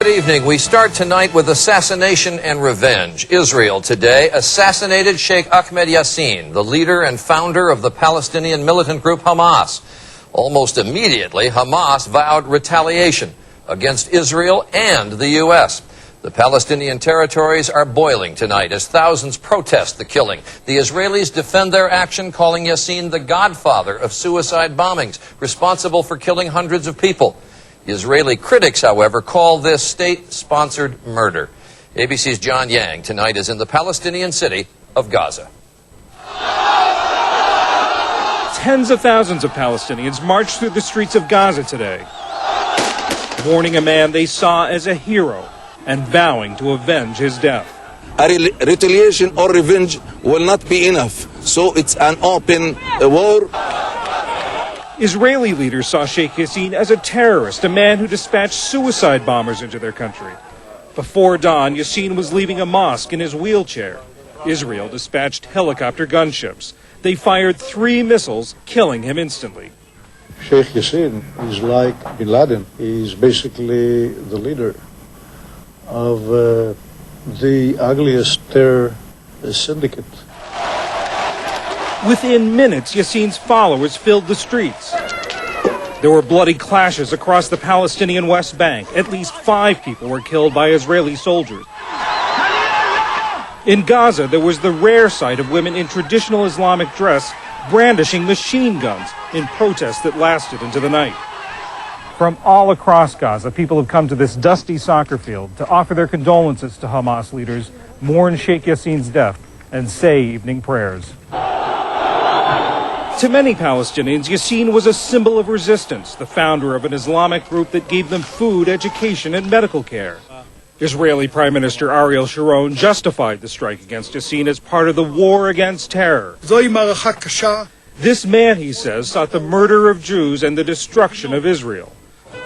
Good evening. We start tonight with assassination and revenge. Israel today assassinated Sheikh Ahmed Yassin, the leader and founder of the Palestinian militant group Hamas. Almost immediately, Hamas vowed retaliation against Israel and the U.S. The Palestinian territories are boiling tonight as thousands protest the killing. The Israelis defend their action, calling Yassin the godfather of suicide bombings, responsible for killing hundreds of people. Israeli critics, however, call this state-sponsored murder. ABC's John Yang tonight is in the Palestinian city of Gaza. Tens of thousands of Palestinians marched through the streets of Gaza today, mourning a man they saw as a hero and vowing to avenge his death. Retaliation or revenge will not be enough, so it's an open war. Israeli leaders saw Sheikh Yassin as a terrorist, a man who dispatched suicide bombers into their country. Before dawn, Yassin was leaving a mosque in his wheelchair. Israel dispatched helicopter gunships. They fired 3 missiles, killing him instantly. Sheikh Yassin is like bin Laden. He's basically the leader of the ugliest terror syndicate. Within minutes, Yassin's followers filled the streets. There were bloody clashes across the Palestinian West Bank. At least 5 people were killed by Israeli soldiers. In Gaza, there was the rare sight of women in traditional Islamic dress brandishing machine guns in protests that lasted into the night. From all across Gaza, people have come to this dusty soccer field to offer their condolences to Hamas leaders, mourn Sheikh Yassin's death, and say evening prayers. To many Palestinians, Yassin was a symbol of resistance, the founder of an Islamic group that gave them food, education, and medical care. Israeli Prime Minister Ariel Sharon justified the strike against Yassin as part of the war against terror. This man, he says, sought the murder of Jews and the destruction of Israel.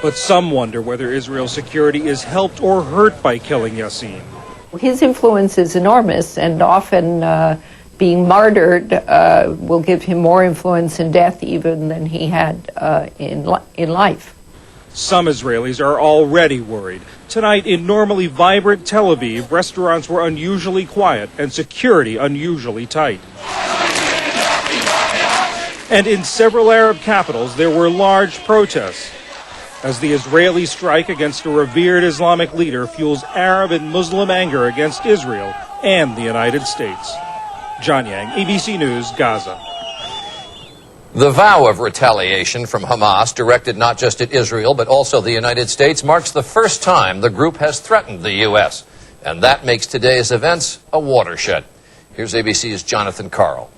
But some wonder whether Israel's security is helped or hurt by killing Yassin. His influence is enormous, and often being martyred will give him more influence in death even than he had in life. Some Israelis are already worried. Tonight, in normally vibrant Tel Aviv, restaurants were unusually quiet and security unusually tight. And in several Arab capitals, there were large protests, as the Israeli strike against a revered Islamic leader fuels Arab and Muslim anger against Israel and the United States. John Yang, ABC News, Gaza. The vow of retaliation from Hamas, directed not just at Israel but also the United States, marks the first time the group has threatened the U.S. And that makes today's events a watershed. Here's ABC's Jonathan Karl.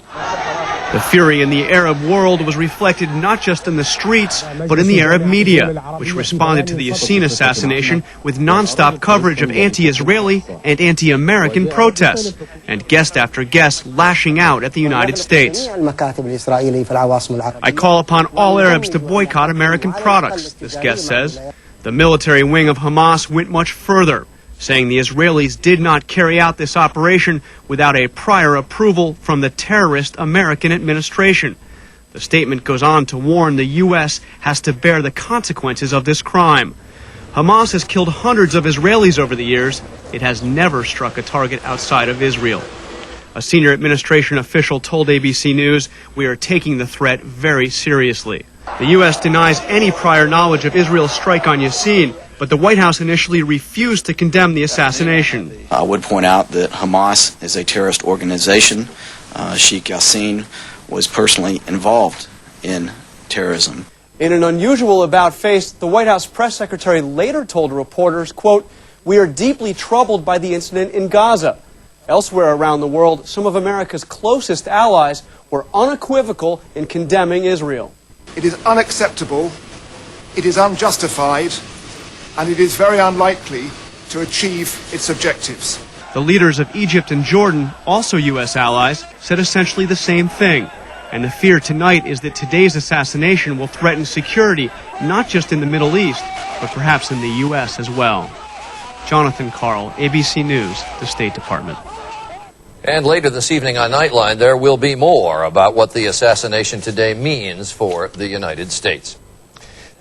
The fury in the Arab world was reflected not just in the streets, but in the Arab media, which responded to the Yassin assassination with nonstop coverage of anti-Israeli and anti-American protests, and guest after guest lashing out at the United States. I call upon all Arabs to boycott American products, this guest says. The military wing of Hamas went much further, saying the Israelis did not carry out this operation without a prior approval from the terrorist American administration. The statement goes on to warn the U.S. has to bear the consequences of this crime. Hamas has killed hundreds of Israelis over the years. It has never struck a target outside of Israel. A senior administration official told ABC News, "We are taking the threat very seriously." The U.S. denies any prior knowledge of Israel's strike on Yassin, but the White House initially refused to condemn the assassination. I would point out that Hamas is a terrorist organization. Sheikh Yassin was personally involved in terrorism. In an unusual about-face, the White House press secretary later told reporters, quote, "We are deeply troubled by the incident in Gaza." Elsewhere around the world, some of America's closest allies were unequivocal in condemning Israel. It is unacceptable, it is unjustified, and it is very unlikely to achieve its objectives. The leaders of Egypt and Jordan, also U.S. allies, said essentially the same thing. And the fear tonight is that today's assassination will threaten security, not just in the Middle East, but perhaps in the U.S. as well. Jonathan Karl, ABC News, the State Department. And later this evening on Nightline, there will be more about what the assassination today means for the United States.